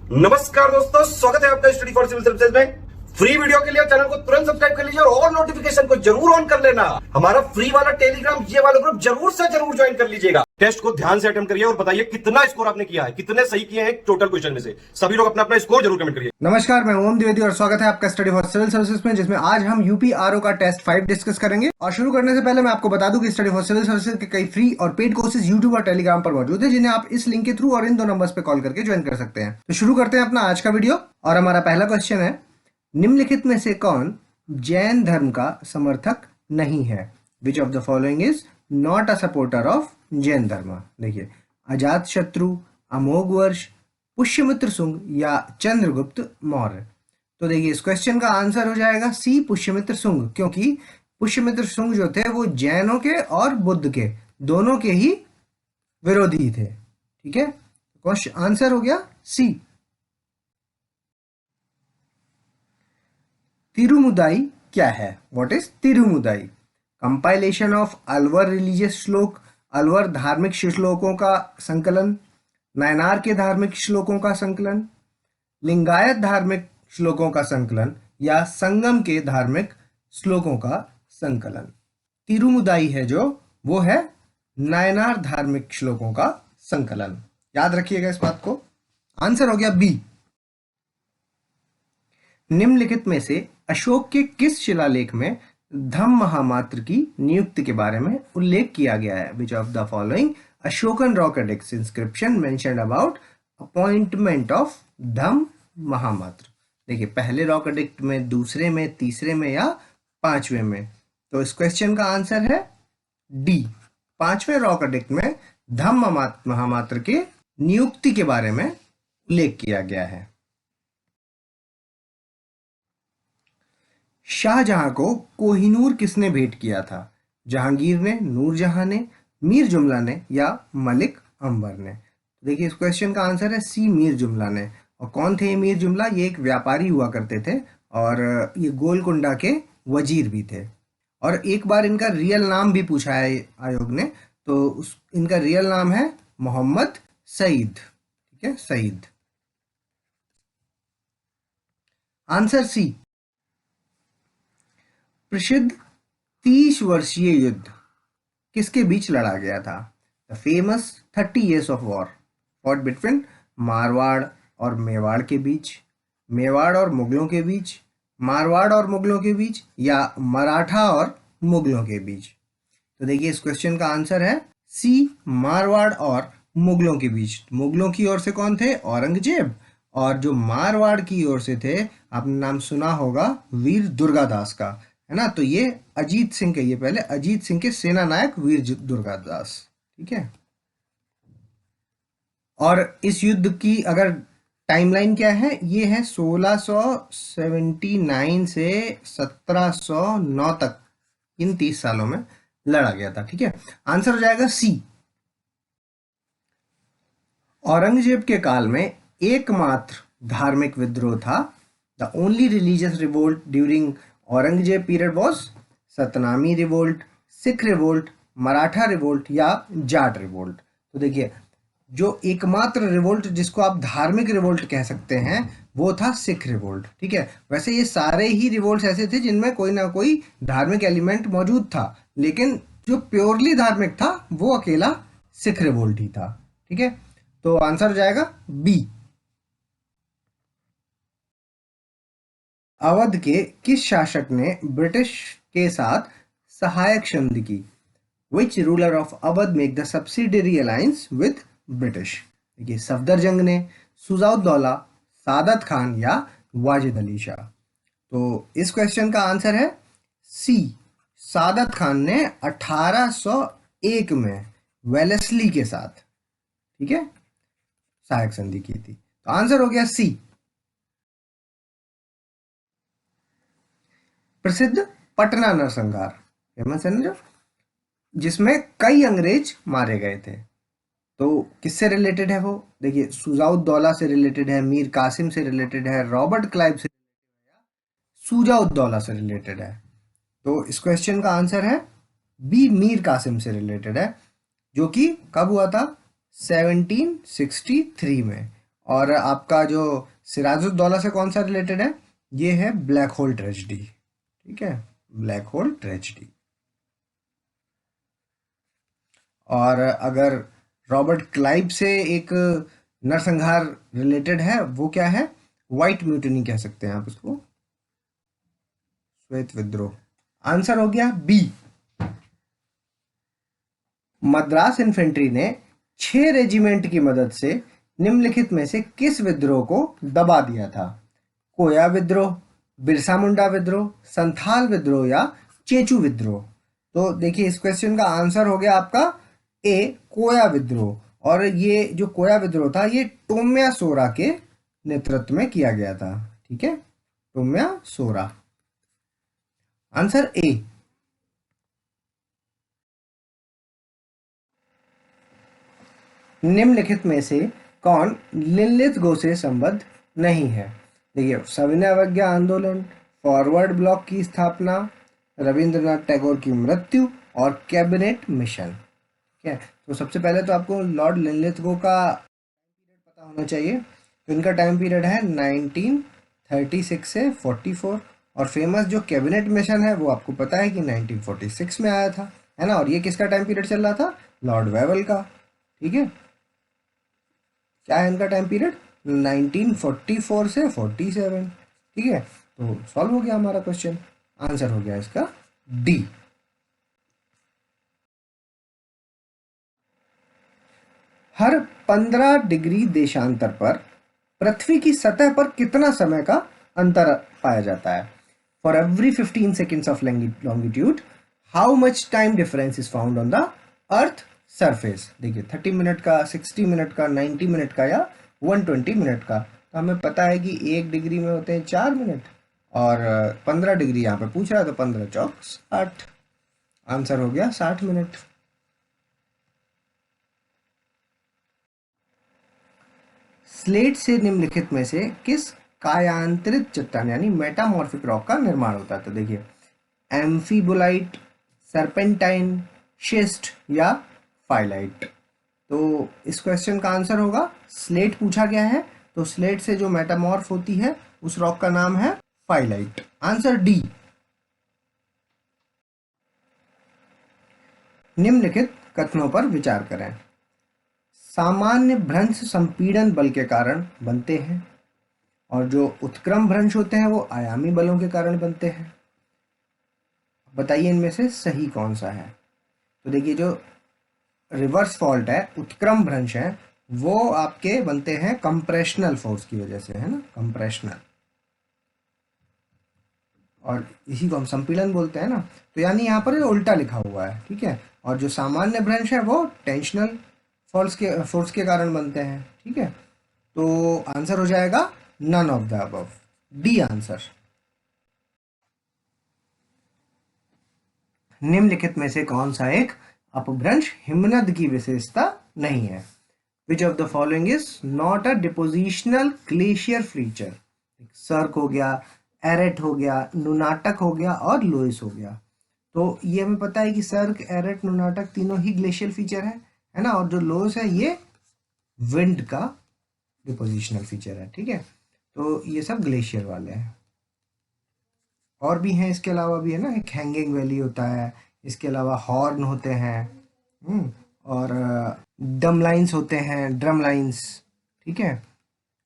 नमस्कार दोस्तों, स्वागत है आपका स्टडी फॉर सिविल सर्विसेज में। फ्री वीडियो के लिए चैनल को तुरंत सब्सक्राइब कर लीजिए और नोटिफिकेशन को जरूर ऑन कर लेना। हमारा फ्री वाला टेलीग्राम ये वाला ग्रुप जरूर से जरूर ज्वाइन कर लीजिएगा। टेस्ट को ध्यान से अटेम्प्ट करिए और बताइए कितना स्कोर आपने किया है, कितने सही किए हैं टोटल क्वेश्चन में से। सभी लोग अपना अपना स्कोर जरूर कमेंट करिए। नमस्कार, मैं ओम द्विवेदी और स्वागत है आपका स्टडी फॉर सिविल सर्विसेज में, जिसमें आज हम यूपीआरओ का टेस्ट 5 डिस्कस करेंगे। और शुरू करने से पहले मैं आपको बता दूं कि स्टडी फॉर सिविल सर्विसेज के कई फ्री और पेड कोर्सेज यूट्यूब और टेलीग्राम पर मौजूद है, जिन्हें आप इस लिंक के थ्रू और इन दो नंबर्स पे कॉल करके ज्वाइन कर सकते हैं। तो शुरू करते हैं अपना आज का वीडियो। और हमारा पहला क्वेश्चन है, निम्नलिखित में से कौन जैन धर्म का समर्थक नहीं है? Which of the following is not a supporter of Jain धर्म? देखिए, अजात शत्रु, अमोघ वर्ष, पुष्यमित्र सुंग या चंद्रगुप्त मौर्य। तो देखिए, इस क्वेश्चन का आंसर हो जाएगा सी, पुष्यमित्र सुंग, क्योंकि पुष्यमित्र सुंग जो थे वो जैनों के और बुद्ध के दोनों के ही विरोधी थे। ठीक है, क्वेश्चन आंसर हो गया सी। तिरुमुदाई क्या है? What is Tirumudai? Compilation of Alvar religious shloka, Alvar धार्मिक श्लोकों का संकलन, नायनार के धार्मिक श्लोकों का संकलन, लिंगायत धार्मिक श्लोकों का संकलन या संगम के धार्मिक श्लोकों का संकलन। तिरुमुदाई है जो, वो है नायनार धार्मिक श्लोकों का संकलन। याद रखिएगा इस बात को। आंसर हो गया बी। निम्नलिखित में से अशोक के किस शिलालेख में धम्म महामात्र की नियुक्ति के बारे में उल्लेख किया गया है? Which of the following Ashokan rock edicts inscription mentioned about appointment of Dhamma Mahamatra? देखिए, पहले रॉक एडिक्ट में, दूसरे में, तीसरे में या पांचवें में? तो इस क्वेश्चन का आंसर है डी, पांचवें रॉक एडिक्ट में धम्म महामात्र के नियुक्ति के बारे में उल्लेख किया गया है। शाहजहां को कोहिनूर किसने भेंट किया था? जहांगीर ने, नूरजहां ने, मीर जुमला ने या मलिक अंबर ने? देखिए, इस क्वेश्चन का आंसर है सी, मीर जुमला ने। और कौन थे ये मीर जुमला? ये एक व्यापारी हुआ करते थे और ये गोलकुंडा के वजीर भी थे। और एक बार इनका रियल नाम भी पूछा है आयोग ने, तो इनका रियल नाम है मोहम्मद सईद। ठीक है, सईद। Answer C. प्रसिद्ध 30 वर्षीय युद्ध किसके बीच लड़ा गया था? The famous 30 years of war fought between Marwar और मेवाड़ के बीच, मेवाड़ और मुगलों के बीच, मारवाड़ और मुगलों के बीच या मराठा और मुगलों के बीच? तो देखिए, इस क्वेश्चन का आंसर है सी, मारवाड़ और मुगलों के बीच। मुगलों की ओर से कौन थे? औरंगजेब। और जो मारवाड़ की ओर से थे, आपने नाम सुना होगा वीर दुर्गादास का, है ना? तो ये अजीत सिंह के, ये पहले अजीत सिंह के सेना नायक वीर दुर्गादास। ठीक है। और इस युद्ध की अगर टाइमलाइन क्या है, ये है 1679 से 1709 तक, इन 30 सालों में लड़ा गया था। ठीक है, आंसर हो जाएगा सी। औरंगजेब के काल में एकमात्र धार्मिक विद्रोह था, the only religious revolt during Aurangzeb period was Satnami revolt, Sikh revolt, Maratha revolt या जाट रिवोल्ट? तो देखिए, जो एकमात्र रिवोल्ट जिसको आप धार्मिक रिवोल्ट कह सकते हैं, वो था सिख रिवोल्ट। ठीक है, वैसे ये सारे ही रिवोल्ट ऐसे थे जिनमें कोई ना कोई धार्मिक एलिमेंट मौजूद था, लेकिन जो प्योरली धार्मिक था वो अकेला सिख रिवोल्ट ही था। ठीक है, तो आंसर हो जाएगा बी। अवध के किस शासक ने ब्रिटिश के साथ सहायक संधि की? Which ruler of Awadh make the subsidiary alliance with British? देखिए, सफदरजंग ने, सुजाउद्दौला, सादत खान या वाजिद अली शाह? तो इस क्वेश्चन का आंसर है सी, सादत खान ने 1801 में वेलेस्ली के साथ, ठीक है, सहायक संधि की थी। तो आंसर हो गया सी। प्रसिद्ध पटना नरसंहार, फेमस है ना, जो जिसमें कई अंग्रेज मारे गए थे, तो किससे रिलेटेड है वो? देखिए, सुजाउद्दौला से रिलेटेड है, मीर कासिम से रिलेटेड है, रॉबर्ट क्लाइव से, सुजाउद्दौला से रिलेटेड है। तो इस क्वेश्चन का आंसर है बी, मीर कासिम से रिलेटेड है, जो कि कब हुआ था? 1763 में। और आपका जो सिराजुद्दौला से कौन सा रिलेटेड है, ये है ब्लैक होल ट्रेजेडी। ठीक है, ब्लैक होल ट्रेजेडी। और अगर रॉबर्ट क्लाइव से एक नरसंहार रिलेटेड है, वो क्या है, व्हाइट म्यूटिनी कह सकते हैं आप इसको, श्वेत विद्रोह। आंसर हो गया बी। मद्रास इन्फेंट्री ने 6 रेजिमेंट की मदद से निम्नलिखित में से किस विद्रोह को दबा दिया था? कोया विद्रोह, बिरसा मुंडा विद्रोह, संथाल विद्रोह या चेचू विद्रोह? तो देखिए इस क्वेश्चन का आंसर हो गया आपका ए, कोया विद्रोह। और ये जो कोया विद्रोह था ये टोम्या सोरा के नेतृत्व में किया गया था। ठीक है, टोम्या सोरा। Answer A. निम्नलिखित में से कौन लिनलिथ गो से संबद्ध नहीं है? देखिए, सविनय अवज्ञा आंदोलन, फॉरवर्ड ब्लॉक की स्थापना, रविंद्रनाथ टैगोर की मृत्यु और कैबिनेट मिशन। ठीक है, तो सबसे पहले तो आपको लॉर्ड लिनलिथ गो का पीरियड पता होना चाहिए। तो इनका टाइम पीरियड है 1936 से 44। और फेमस जो कैबिनेट मिशन है वो आपको पता है कि 1946 में आया था, है ना। और ये किसका टाइम पीरियड चल रहा था? लॉर्ड वेवल का। ठीक है, क्या है इनका टाइम पीरियड? 1944 से 47। ठीक है, तो सॉल्व हो गया हमारा क्वेश्चन। आंसर हो गया इसका डी। हर 15 डिग्री देशांतर पर पृथ्वी की सतह पर कितना समय का अंतर पाया जाता है? For every 15 seconds of longitude how much time difference is found on the earth surface? देखिए 30 मिनट का, 60 मिनट का, 90 मिनट का या 120 मिनट का। तो हमें पता है कि 1 डिग्री में होते हैं 4 मिनट, और 15 डिग्री यहाँ पे पूछ रहा है तो 15 चौक 60। आंसर हो गया 60 मिनट। स्लेट से निम्नलिखित में से किस कायांतरित चट्टान यानी मेटामॉर्फिक रॉक का निर्माण होता है? तो देखिए, एम्फीबोलाइट, सर्पेंटाइन, शिस्ट या फाइलाइट? तो इस क्वेश्चन का आंसर होगा स्लेट पूछा गया है, तो स्लेट से जो मेटामॉर्फ होती है उस रॉक का नाम है फाइलाइट। Answer D. निम्नलिखित कथनों पर विचार करें। सामान्य भ्रंश संपीड़न बल के कारण बनते हैं, और जो उत्क्रम भ्रंश होते हैं वो आयामी बलों के कारण बनते हैं। बताइए इनमें से सही कौन सा है? तो देखिए, जो रिवर्स फॉल्ट है, उत्क्रम भ्रंश है, वो आपके बनते हैं कंप्रेशनल फोर्स की वजह से, है ना, कंप्रेशनल। और इसी को हम संपीड़न बोलते हैं ना। तो यानी यहाँ पर उल्टा लिखा हुआ है। ठीक है, और जो सामान्य भ्रंश है वो टेंशनल फोर्स के कारण बनते हैं। ठीक है, तो आंसर हो जाएगा none of the above, D answer. निम्नलिखित में से कौन सा एक अपभ्रंश हिमनद की विशेषता नहीं है? Which of the following is not a depositional glacier feature? Cirque हो गया, एरेट हो गया, नुनाटक हो गया और लोइस हो गया। तो ये हमें पता है कि सर्क, एरेट, नुनाटक तीनों ही ग्लेशियल फीचर है ना। और जो लोइस है ये विंड का डिपोजिशनल फीचर है। ठीक है, तो ये सब ग्लेशियर वाले हैं। और भी हैं, इसके अलावा भी है ना, एक हैंगिंग वैली होता है, इसके अलावा हॉर्न होते हैं, और डम लाइन्स होते हैं, ड्रम लाइन्स। ठीक है,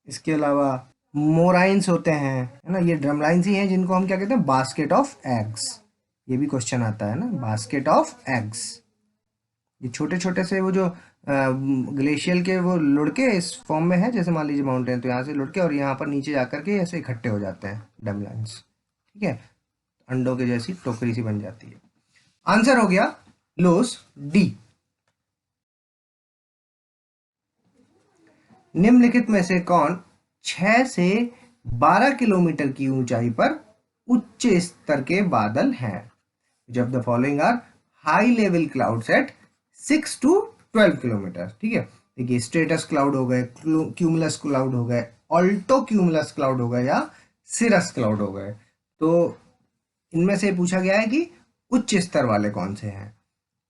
इसके अलावा मोराइंस होते हैं, है ना। ये ड्रम लाइन्स ही हैं जिनको हम क्या कहते हैं, बास्केट ऑफ एग्स। ये भी क्वेश्चन आता है ना, बास्केट ऑफ एग्स। ये छोटे छोटे से वो जो ग्लेशियल के वो लुढ़के इस फॉर्म में है, जैसे मान लीजिए माउंटेन, तो यहाँ से लुढ़के और यहाँ पर नीचे जाकर के ऐसे इकट्ठे हो जाते हैं डम लाइन्स। ठीक है, अंडों के जैसी टोकरी सी बन जाती है। आंसर हो गया लोस, डी। निम्नलिखित में से कौन 6 से 12 किलोमीटर की ऊंचाई पर उच्च स्तर के बादल हैं? Which of the following are high level clouds at 6 to 12 kilometre? ठीक है, देखिए स्ट्रेटस क्लाउड हो गए, क्यूमुलस क्लाउड हो गए, ऑल्टो क्यूमुलस क्लाउड हो गए या सिरस क्लाउड हो गए। तो इनमें से पूछा गया है कि उच्च स्तर वाले कौन से हैं।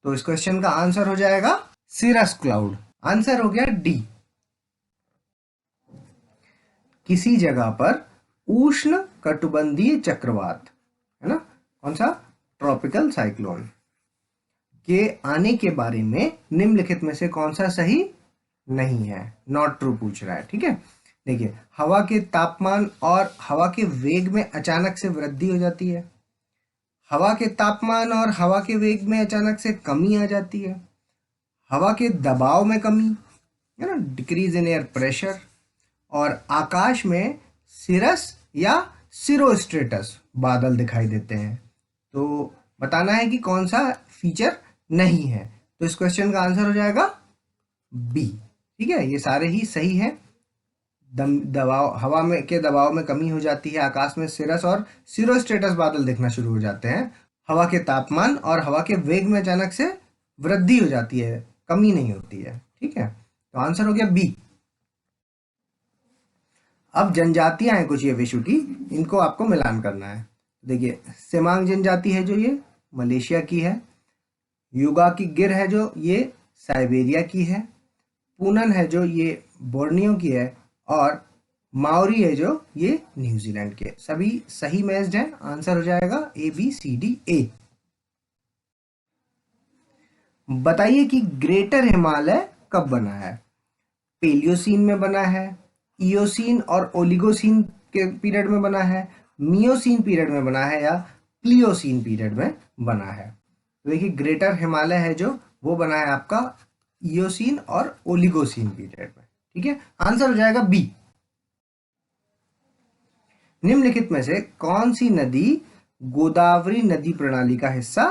तो इस क्वेश्चन का आंसर हो जाएगा सिरस क्लाउड। आंसर हो गया डी। किसी जगह पर उष्ण कटिबंधीय चक्रवात, है ना, कौन सा, ट्रॉपिकल साइक्लोन के आने के बारे में निम्नलिखित में से कौन सा सही नहीं है, नॉट ट्रू पूछ रहा है। ठीक है, देखिए, हवा के तापमान और हवा के वेग में अचानक से वृद्धि हो जाती है, हवा के तापमान और हवा के वेग में अचानक से कमी आ जाती है, हवा के दबाव में कमी, है ना, डिक्रीज इन एयर प्रेशर, और आकाश में सिरस या सिरोस्ट्रेटस बादल दिखाई देते हैं। तो बताना है कि कौन सा फीचर नहीं है, तो इस क्वेश्चन का आंसर हो जाएगा बी। ठीक है, ये सारे ही सही हैं। दबाव, हवा में के दबाव में कमी हो जाती है, आकाश में सिरस और सिरोस्ट्रेटस बादल दिखना शुरू हो जाते हैं, हवा के तापमान और हवा के वेग में अचानक से वृद्धि हो जाती है, कमी नहीं होती है। ठीक है, तो आंसर हो गया बी। अब जनजातियां हैं कुछ ये विश्व की, इनको आपको मिलान करना है। देखिए, सेमांग जनजाति है जो ये मलेशिया की है, युगा की गिर है जो ये साइबेरिया की है, पूनन है जो ये बोर्नियो की है, और माओरी है जो ये न्यूजीलैंड के। सभी सही मैच्ड हैं, आंसर हो जाएगा A B C D A. बताइए कि ग्रेटर हिमालय कब बना है, पेलियोसीन में बना है, इयोसीन और ओलिगोसीन के पीरियड में बना है, मियोसीन पीरियड में बना है, या प्लियोसीन पीरियड में बना है। तो देखिए, ग्रेटर हिमालय है जो वो बना है आपका इयोसीन और ओलिगोसीन पीरियड में। ठीक है, आंसर हो जाएगा बी। निम्नलिखित में से कौन सी नदी गोदावरी नदी प्रणाली का हिस्सा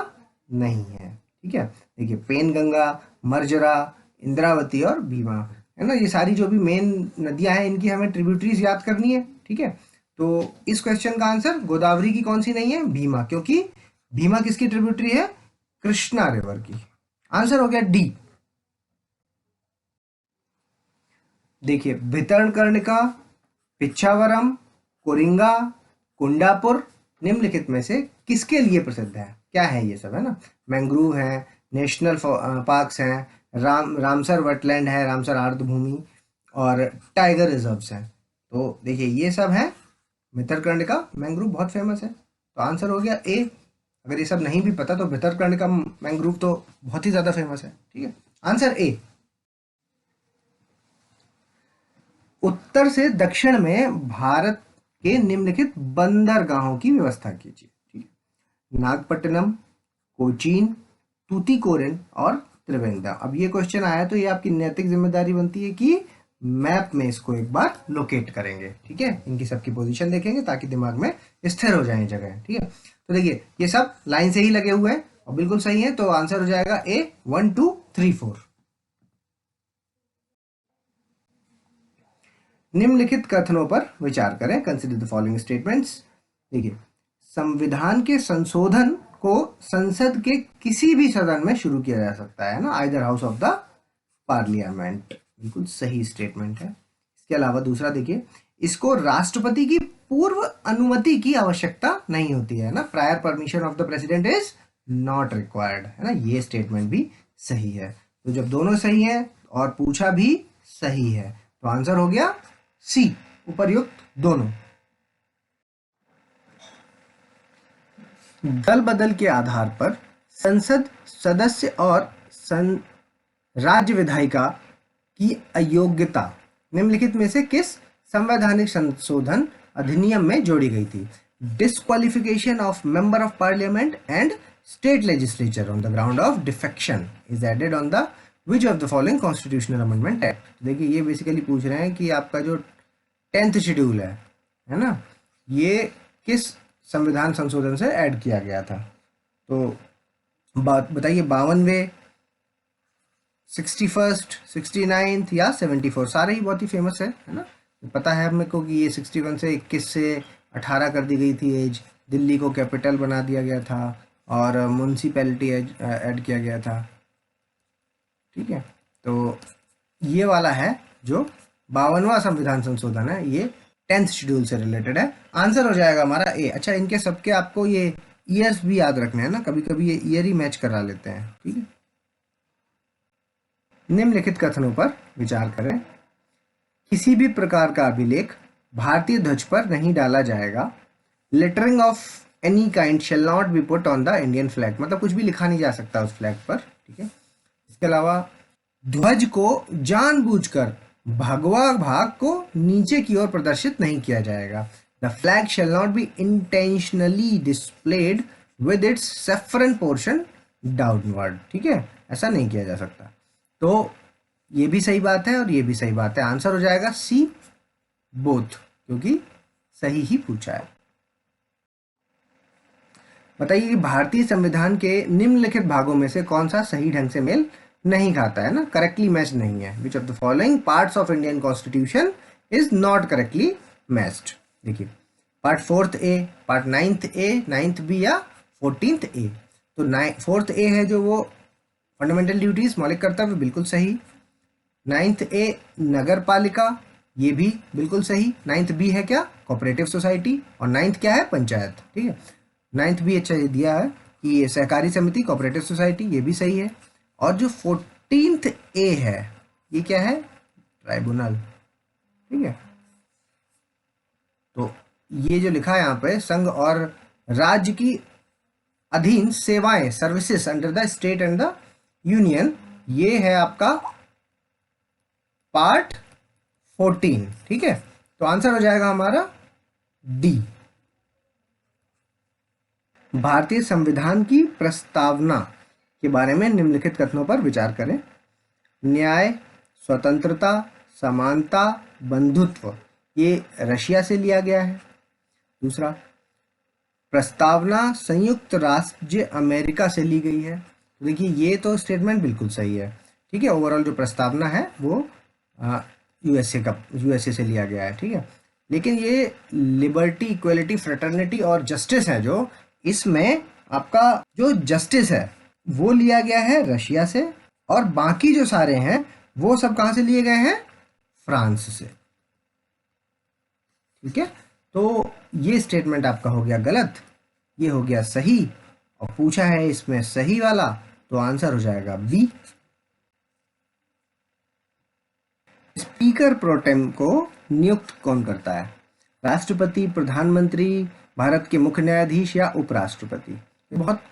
नहीं है। ठीक है, देखिए, पेनगंगा, मर्जरा, इंद्रावती और भीमा, है ना, ये सारी जो भी मेन नदियां हैं इनकी हमें ट्रिब्यूटरीज याद करनी है। ठीक है, तो इस क्वेश्चन का आंसर गोदावरी की कौन सी नहीं है, भीमा, क्योंकि भीमा किसकी ट्रिब्यूटरी है, कृष्णा रिवर की। आंसर हो गया डी। देखिए, भितरणकर्णिका, पिच्छावरम, कोरिंगा, कुंडापुर निम्नलिखित में से किसके लिए प्रसिद्ध है, क्या है ये सब, है ना, मैंग्रोव है, नेशनल पार्क्स हैं, रामसर वेटलैंड है, रामसर आर्द्रभूमि, और टाइगर रिजर्व्स हैं। तो देखिए, ये सब है, भितरकर्णिका मैंग्रोव बहुत फेमस है, तो आंसर हो गया ए। अगर ये सब नहीं भी पता तो भितरकर्णिका मैंग्रोव तो बहुत ही ज्यादा फेमस है। ठीक है, आंसर ए। उत्तर से दक्षिण में भारत के निम्नलिखित बंदरगाहों की व्यवस्था कीजिए। ठीक है, नागपट्टनम, कोचीन, तूतीकोरिन और त्रिवेंद्रम। अब ये क्वेश्चन आया तो ये आपकी नैतिक जिम्मेदारी बनती है कि मैप में इसको एक बार लोकेट करेंगे। ठीक है, इनकी सबकी पोजीशन देखेंगे ताकि दिमाग में स्थिर हो जाए जगह। ठीक है, तो देखिए, ये सब लाइन से ही लगे हुए हैं और बिल्कुल सही है, तो आंसर हो जाएगा ए 1 2 3 4। निम्नलिखित कथनों पर विचार करें, कंसिडर द फॉलोइंग स्टेटमेंट्स। देखिए, संविधान के संशोधन को संसद के किसी भी सदन में शुरू किया जा सकता है ना, either house of the parliament, बिल्कुल सही स्टेटमेंट है। इसके अलावा दूसरा देखिए, इसको राष्ट्रपति की पूर्व अनुमति की आवश्यकता नहीं होती है ना, prior permission of the president is not required, है ना, ये स्टेटमेंट भी सही है। तो जब दोनों सही है और पूछा भी सही है तो आंसर हो गया सी, उपर्युक्त दोनों। दल बदल के आधार पर संसद सदस्य और राज्य विधायिका की अयोग्यता निम्नलिखित में से किस संवैधानिक संशोधन अधिनियम में जोड़ी गई थी। Disqualification of member of parliament and state legislature on the ground of defection is added on the which of the following constitutional amendment act. देखिए, ये बेसिकली पूछ रहे हैं कि आपका जो 10th शेड्यूल है ना, ये किस संविधान संशोधन से ऐड किया गया था। तो बताइए, 52वें, 61st, 69th या 74, सारे ही बहुत ही फेमस है ना। पता है हमें को कि ये 61 से 21 से 18 कर दी गई थी एज, दिल्ली को कैपिटल बना दिया गया था और म्यूनसिपैलिटी ऐड किया गया था। ठीक है, तो ये वाला है जो 52वां संविधान संशोधन है, ये 10th शेड्यूल से रिलेटेड है। आंसर हो जाएगा हमारा ए। अच्छा, इनके सबके आपको ये ईयर्स भी याद रखने हैं ना, कभी कभी ये ईयर ही मैच करा लेते हैं। ठीक है, निम्नलिखित कथनों पर विचार करें। किसी भी प्रकार का अभिलेख भारतीय ध्वज पर नहीं डाला जाएगा। Lettering of any kind shall not be put on the Indian flag, मतलब कुछ भी लिखा नहीं जा सकता उस फ्लैग पर, ठीक है। इसके अलावा ध्वज को जानबूझकर भगवा भाग को नीचे की ओर प्रदर्शित नहीं किया जाएगा। The flag shall not be intentionally displayed with its saffron portion downward, ठीक है, ऐसा नहीं किया जा सकता। तो ये भी सही बात है और ये भी सही बात है। आंसर हो जाएगा सी, बोथ, क्योंकि सही ही पूछा है। बताइए कि भारतीय संविधान के निम्नलिखित भागों में से कौन सा सही ढंग से मेल नहीं खाता है ना, करेक्टली मैच्ड नहीं है। Which of the following parts of Indian constitution is not correctly matched. देखिए, पार्ट 4th ए, पार्ट 9th ए, 9th बी या 14th ए। तो 4th ए है जो वो फंडामेंटल ड्यूटीज, मौलिक कर्तव्य, बिल्कुल सही। 9th ए नगर पालिका, ये भी बिल्कुल सही। 9th बी है क्या, कोऑपरेटिव सोसाइटी, और 9th क्या है, पंचायत, ठीक है। 9th भी अच्छा ये दिया है कि ये सहकारी समिति, कोऑपरेटिव सोसाइटी, ये भी सही है। और जो 14th ए है ये क्या है, ट्राइब्यूनल, ठीक है। तो ये जो लिखा है यहाँ पे, संघ और राज्य की अधीन सेवाएं, services under the state and the union, ये है आपका पार्ट 14, ठीक है। तो आंसर हो जाएगा हमारा डी। भारतीय संविधान की प्रस्तावना के बारे में निम्नलिखित कथनों पर विचार करें। न्याय, स्वतंत्रता, समानता, बंधुत्व, ये रशिया से लिया गया है। दूसरा, प्रस्तावना संयुक्त राज्य अमेरिका से ली गई है। तो देखिए ये तो स्टेटमेंट बिल्कुल सही है, ठीक है। ओवरऑल जो प्रस्तावना है वो यूएसए से लिया गया है, ठीक है। लेकिन ये लिबर्टी, इक्वलिटी, फ्रेटर्निटी और जस्टिस है, जो इसमें आपका जो जस्टिस है वो लिया गया है रशिया से, और बाकी जो सारे हैं वो सब कहां से लिए गए हैं, फ्रांस से, ठीक है। तो ये स्टेटमेंट आपका हो गया गलत, ये हो गया सही, और पूछा है इसमें सही वाला, तो आंसर हो जाएगा बी। स्पीकर प्रोटेम को नियुक्त कौन करता है, राष्ट्रपति, प्रधानमंत्री, भारत के मुख्य न्यायाधीश या उपराष्ट्रपति। बहुत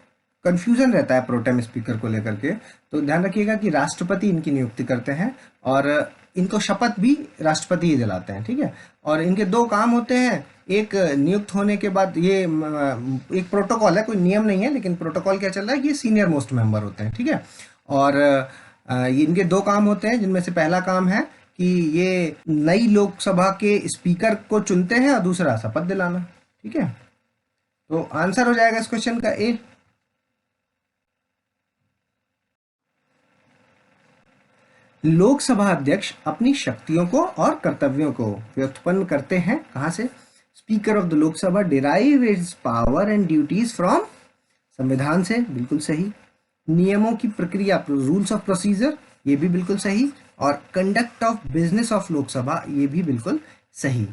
कंफ्यूजन रहता है प्रोटेम स्पीकर को लेकर के, तो ध्यान रखिएगा कि राष्ट्रपति इनकी नियुक्ति करते हैं, और इनको शपथ भी राष्ट्रपति ही दिलाते हैं, ठीक है। और इनके दो काम होते हैं, एक नियुक्त होने के बाद, ये एक प्रोटोकॉल है, कोई नियम नहीं है, लेकिन प्रोटोकॉल क्या चल रहा है, ये सीनियर मोस्ट मेंबर होते हैं, ठीक है। और ये इनके दो काम होते हैं, जिनमें से पहला काम है कि ये नई लोकसभा के स्पीकर को चुनते हैं, और दूसरा शपथ दिलाना, ठीक है। तो आंसर हो जाएगा इस क्वेश्चन का ए। लोकसभा अध्यक्ष अपनी शक्तियों को और कर्तव्यों को व्युत्पन्न करते हैं कहां से, speaker of the Lok Sabha derive it's power and duties from, संविधान से, बिल्कुल सही। नियमों की प्रक्रिया, रूल्स ऑफ प्रोसीजर, ये भी बिल्कुल सही। और conduct of business of Lok Sabha, ये भी बिल्कुल सही।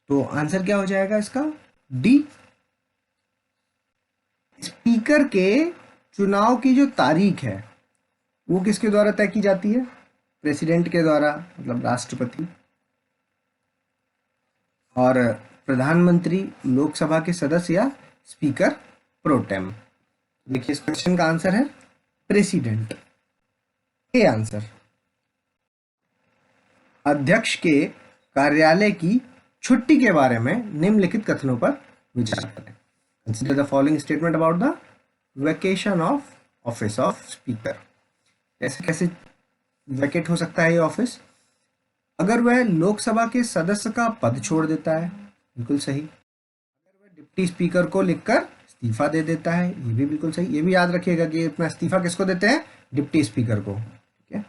तो आंसर क्या हो जाएगा इसका, डी। स्पीकर के चुनाव की जो तारीख है वो किसके द्वारा तय की जाती है, प्रेसिडेंट के द्वारा, मतलब राष्ट्रपति। और प्रधानमंत्री, लोकसभा के सदस्य या स्पीकर प्रोटेम। देखिए इस क्वेश्चन का आंसर है प्रेसिडेंट, ए आंसर। अध्यक्ष के कार्यालय की छुट्टी के बारे में निम्नलिखित कथनों पर विचार करें। Consider the following statement about the vacation of office of speaker. कैसे कैसे वैकेट हो सकता है ये ऑफिस, अगर वह लोकसभा के सदस्य का पद छोड़ देता है, बिल्कुल सही। अगर वह डिप्टी स्पीकर को लिखकर इस्तीफा दे देता है, ये भी बिल्कुल सही। ये भी याद रखिएगा कि अपना इस्तीफा किसको देते हैं, डिप्टी स्पीकर को, ठीक है।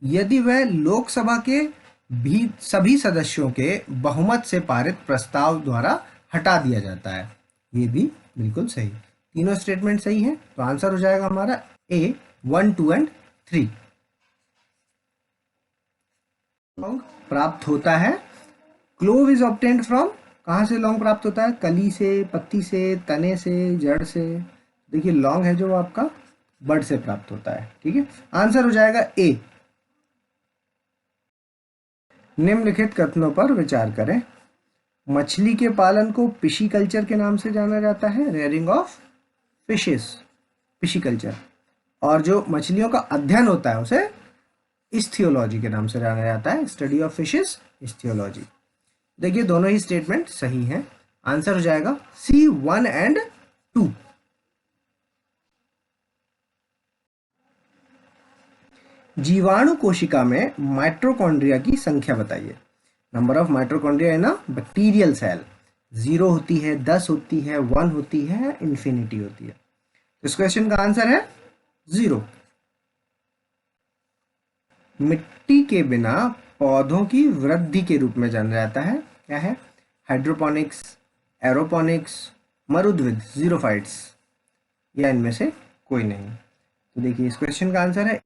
यदि वह लोकसभा के भी सभी सदस्यों के बहुमत से पारित प्रस्ताव द्वारा हटा दिया जाता है, ये भी बिल्कुल सही। तीनों स्टेटमेंट सही है, तो आंसर हो जाएगा हमारा ए, 1, 2 एंड 3। लौंग प्राप्त होता है, क्लोव इज ऑब्टेन्ड फ्रॉम, कहाँ से लौंग प्राप्त होता है, कली से, पत्ती से, तने से, जड़ से। देखिए लौंग है जो वो आपका बड से प्राप्त होता है, ठीक है। आंसर हो जाएगा ए। निम्नलिखित कथनों पर विचार करें। मछली के पालन को पिशीकल्चर के नाम से जाना जाता है, रेयरिंग ऑफ फिशेस, पिशीकल्चर। और जो मछलियों का अध्ययन होता है उसे इस्थियोलॉजी के नाम से जाना जाता है, स्टडी ऑफ फिशेस, इस्थियोलॉजी। देखिए दोनों ही स्टेटमेंट सही हैं। आंसर हो जाएगा सी 1 एंड 2। जीवाणु कोशिका में माइटोकॉन्ड्रिया की संख्या बताइए। Number of mitochondria in a bacterial cell 0 होती है, 10 होती है, 1 होती है, इन्फिनिटी होती है। इस क्वेश्चन का आंसर है 0। मिट्टी के बिना पौधों की वृद्धि के रूप में जाना जाता है, क्या है? हाइड्रोपोनिक्स, एरोपोनिक्स, मरुद्विद, जीरोफाइट्स, या इनमें से कोई नहीं। तो देखिए इस क्वेश्चन का आंसर है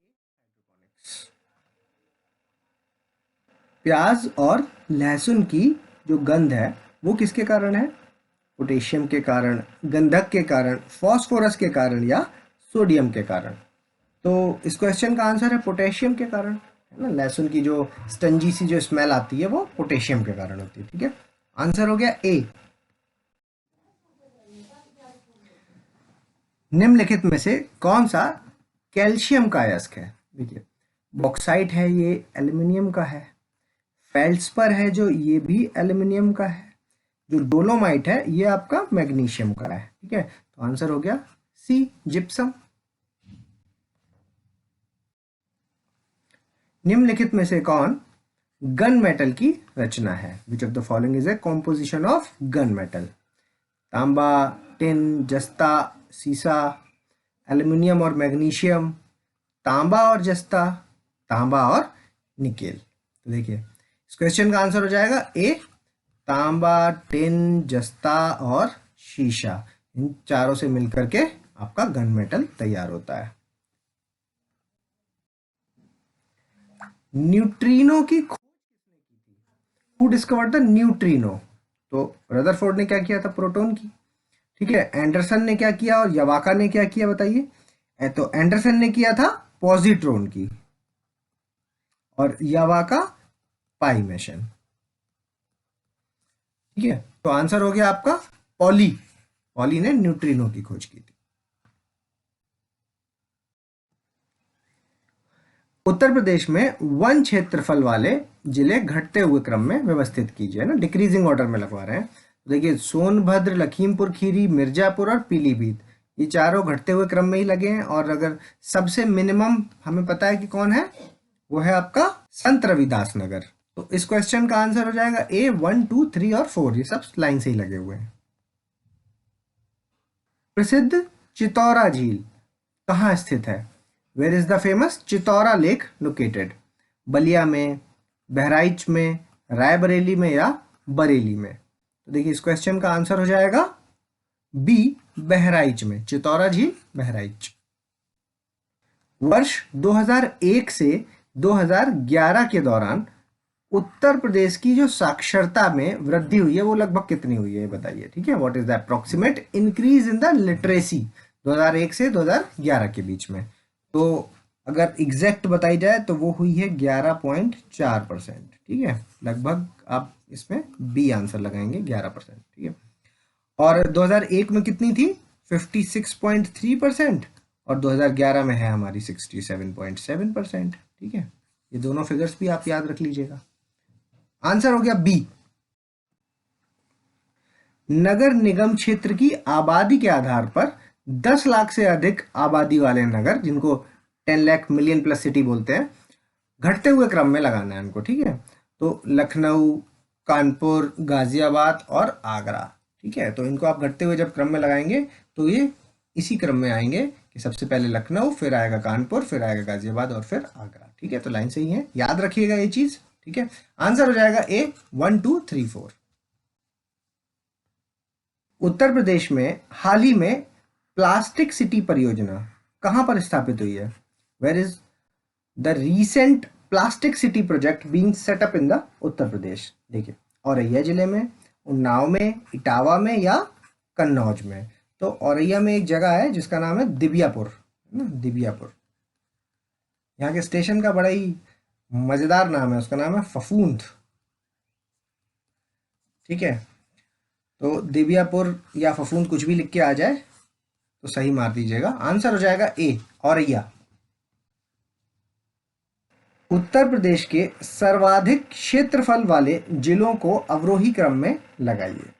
प्याज और लहसुन की जो गंध है वो किसके कारण है? पोटेशियम के कारण, गंधक के कारण, फास्फोरस के कारण या सोडियम के कारण। तो इस क्वेश्चन का आंसर है पोटेशियम के कारण, है ना। लहसुन की जो स्टंजी सी जो स्मेल आती है वो पोटेशियम के कारण होती है, ठीक है। आंसर हो गया ए। निम्नलिखित में से कौन सा कैल्शियम का अयस्क है? देखिए बॉक्साइट है, ये एल्युमिनियम का है। फेल्ड्स्पर है जो, ये भी एल्युमिनियम का है। जो डोलोमाइट है ये आपका मैग्नीशियम का है, ठीक है। तो आंसर हो गया सी, जिप्सम। निम्नलिखित में से कौन गन मेटल की रचना है? Which of the following is a composition of gun metal? तांबा, टिन, जस्ता, सीसा, एल्युमिनियम और मैग्नीशियम, तांबा और जस्ता, तांबा और निकेल। तो देखिए इस क्वेश्चन का आंसर हो जाएगा ए, तांबा, टिन, जस्ता और शीशा। इन चारों से मिलकर के आपका गन मेटल तैयार होता है। न्यूट्रिनो की खोज किसने की थी? Who discovered the neutrino? तो रदरफोर्ड ने क्या किया था? प्रोटॉन की, ठीक है। एंडरसन ने क्या किया और यवाका ने क्या किया बताइए? तो एंडरसन ने किया था पॉजिट्रॉन की और यवाका पाई मेशन, ठीक है। तो आंसर हो गया आपका पॉली। पॉली ने न्यूट्रिनो की खोज की थी। उत्तर प्रदेश में वन क्षेत्रफल वाले जिले घटते हुए क्रम में व्यवस्थित कीजिए, ना, डिक्रीजिंग ऑर्डर में लगवा रहे हैं। देखिए सोनभद्र, लखीमपुर खीरी, मिर्जापुर और पीलीभीत, ये चारों घटते हुए क्रम में ही लगे हैं। और अगर सबसे मिनिमम हमें पता है कि कौन है, वो है आपका संत रविदास नगर। तो इस क्वेश्चन का आंसर हो जाएगा ए, 1, 2, 3 और 4, ये सब लाइन से ही लगे हुए हैं। प्रसिद्ध चितौरा झील कहाँ स्थित है? Where is the famous Chittaura lake located? Ballia में, बहराइच में, रायबरेली में या बरेली में? तो देखिए इस क्वेश्चन का आंसर हो जाएगा बी, बहराइच में। चितौरा झील बहराइच। वर्ष 2001 से 2011 के दौरान उत्तर प्रदेश की जो साक्षरता में वृद्धि हुई है वो लगभग कितनी हुई है, बताइए, ठीक है। What is the approximate increase in the literacy 2001 से 2011 के बीच में? तो अगर एग्जैक्ट बताई जाए तो वो हुई है 11.4%, ठीक है। लगभग आप इसमें बी आंसर लगाएंगे, 11%, ठीक है। और 2001 में कितनी थी? 56.3%। और 2011 में है हमारी 67.7%, ठीक है। ये दोनों फिगर्स भी आप याद रख लीजिएगा। आंसर हो गया बी। नगर निगम क्षेत्र की आबादी के आधार पर 10 लाख से अधिक आबादी वाले नगर, जिनको 10 लाख मिलियन प्लस सिटी बोलते हैं, घटते हुए क्रम में लगाना है उनको, ठीक है। तो लखनऊ, कानपुर, गाजियाबाद और आगरा, ठीक है। तो इनको आप घटते हुए जब क्रम में लगाएंगे तो ये इसी क्रम में आएंगे कि सबसे पहले लखनऊ, फिर आएगा कानपुर, फिर आएगा गाजियाबाद और फिर आगरा, ठीक है। तो लाइन सही है, याद रखिएगा ये चीज, ठीक है। आंसर हो जाएगा ए, 1, 2, 3, 4। उत्तर प्रदेश में हाल ही में प्लास्टिक सिटी परियोजना कहां पर स्थापित हुई है? Where is the recent plastic city project being set up in the Uttar Pradesh? देखिए औरैया जिले में, उन्नाव में, इटावा में या कन्नौज में? तो औरैया में एक जगह है जिसका नाम है दिबियापुर, दिबियापुर। यहाँ के स्टेशन का बड़ा ही मजेदार नाम है, उसका नाम है फफूंद, ठीक है, तो देवियापुर या फफूंद कुछ भी लिख के आ जाए तो सही मार दीजिएगा। आंसर हो जाएगा ए, औरैया। उत्तर प्रदेश के सर्वाधिक क्षेत्रफल वाले जिलों को अवरोही क्रम में लगाइए।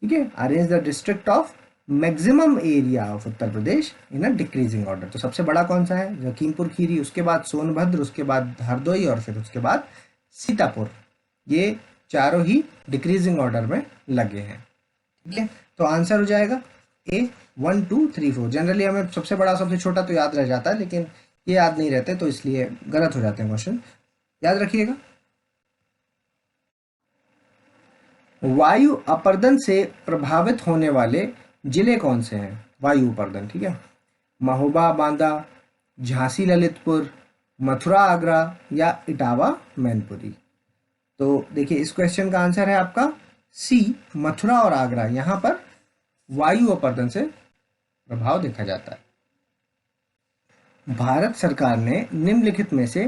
ठीक है, arrange the district of maximum area of Uttar Pradesh in a decreasing order. तो सबसे बड़ा कौन सा है? लखीमपुर खीरी, उसके बाद सोनभद्र, उसके बाद हरदोई और फिर उसके बाद सीतापुर। ये चारों ही डिक्रीजिंग ऑर्डर में लगे हैं। ठीक है, तो आंसर हो जाएगा ए 1 2 3 4। जनरली हमें सबसे बड़ा सबसे छोटा तो याद रह जाता है, लेकिन ये याद नहीं रहते तो इसलिए गलत हो जाते हैं क्वेश्चन, याद रखिएगा। वायु अपर्दन से प्रभावित होने वाले जिले कौन से हैं? वायु अपर्दन, ठीक है, महोबा बांदा, झांसी ललितपुर, मथुरा आगरा या इटावा मैनपुरी। तो देखिए इस क्वेश्चन का आंसर है आपका सी, मथुरा और आगरा। यहां पर वायु अपर्दन से प्रभाव देखा जाता है। भारत सरकार ने निम्नलिखित में से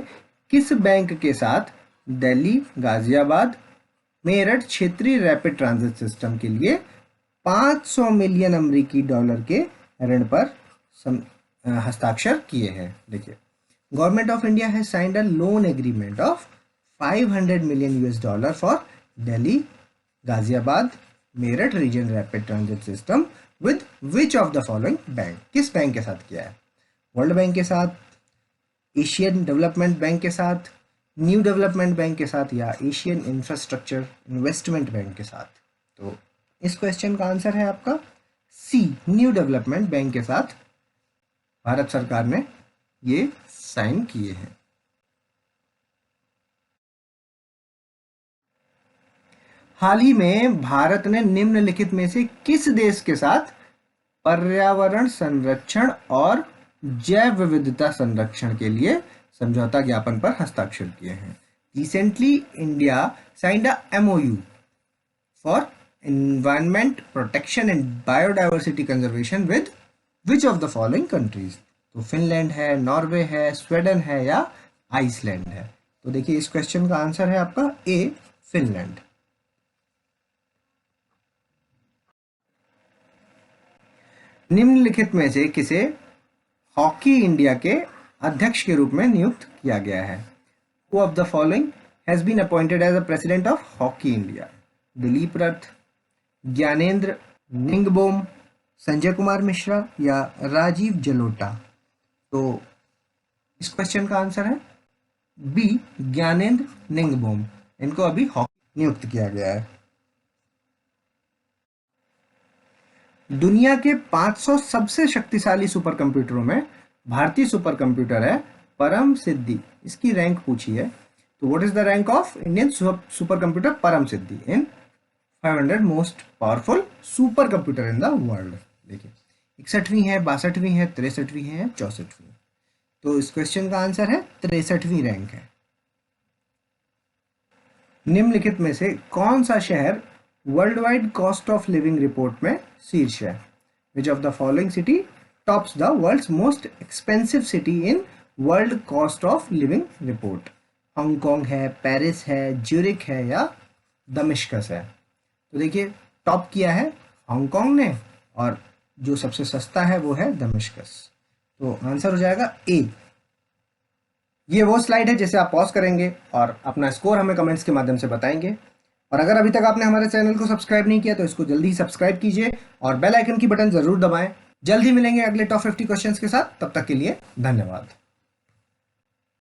किस बैंक के साथ दिल्ली, गाजियाबाद, मेरठ क्षेत्रीय रैपिड ट्रांजिट सिस्टम के लिए 500 मिलियन अमेरिकी डॉलर के ऋण पर हस्ताक्षर किए हैं? देखिए, government of India has signed a loan agreement of 500 million US dollar for Delhi, Ghaziabad, Meerut region rapid transit system with which of the following bank? किस बैंक के साथ किया है? वर्ल्ड बैंक के साथ, एशियन डेवलपमेंट बैंक के साथ, न्यू डेवलपमेंट बैंक के साथ या एशियन इंफ्रास्ट्रक्चर इन्वेस्टमेंट बैंक के साथ? तो इस क्वेश्चन का आंसर है आपका सी, न्यू डेवलपमेंट बैंक के साथ भारत सरकार ने ये साइन किए हैं। हाल ही में भारत ने निम्नलिखित में से किस देश के साथ पर्यावरण संरक्षण और जैव विविधता संरक्षण के लिए समझौता ज्ञापन पर हस्ताक्षर किए हैं? Recently India signed a MOU for environment protection and biodiversity conservation with which of the following countries? तो फिनलैंड है, नॉर्वे है, स्वीडन है या आइसलैंड है? तो देखिए इस क्वेश्चन का आंसर है आपका ए, फिनलैंड। निम्नलिखित में से किसे हॉकी इंडिया के अध्यक्ष के रूप में नियुक्त किया गया है? Who of the following has been appointed as the president of Hockey India? Dilip Rath, Gyanendra निंगबोम, Sanjay Kumar Mishra या राजीव जलोटा? तो इस क्वेश्चन का आंसर है बी, ज्ञानेंद्र निंगबोम। इनको अभी हॉकी नियुक्त किया गया है। दुनिया के 500 सबसे शक्तिशाली सुपर कंप्यूटरों में भारतीय सुपर कंप्यूटर है परम सिद्धि। इसकी रैंक पूछी है, तो what is the rank of Indian super computer परम सिद्धि इन 500 most powerful super computer in the world? देखिए 61वीं है, 62वीं है, 63वीं है, 64वीं? तो इस क्वेश्चन का आंसर है 63वीं रैंक है। निम्नलिखित में से कौन सा शहर world wide cost of living report में शीर्ष है? Which of the following city tops the world's most expensive city in world cost of living report? Hong Kong है, पेरिस है, ज्यूरिक है या दमिश्कस है? तो देखिए टॉप किया है हांगकांग ने और जो सबसे सस्ता है वो है दमिश्कस। तो आंसर हो जाएगा ए। ये वो स्लाइड है जिसे आप पॉज करेंगे और अपना स्कोर हमें कमेंट्स के माध्यम से बताएंगे। और अगर अभी तक आपने हमारे चैनल को सब्सक्राइब नहीं किया तो इसको जल्दी सब्सक्राइब कीजिए और बेल आइकन की बटन जरूर दबाएं। जल्दी मिलेंगे अगले टॉप 50 क्वेश्चंस के साथ, तब तक के लिए धन्यवाद।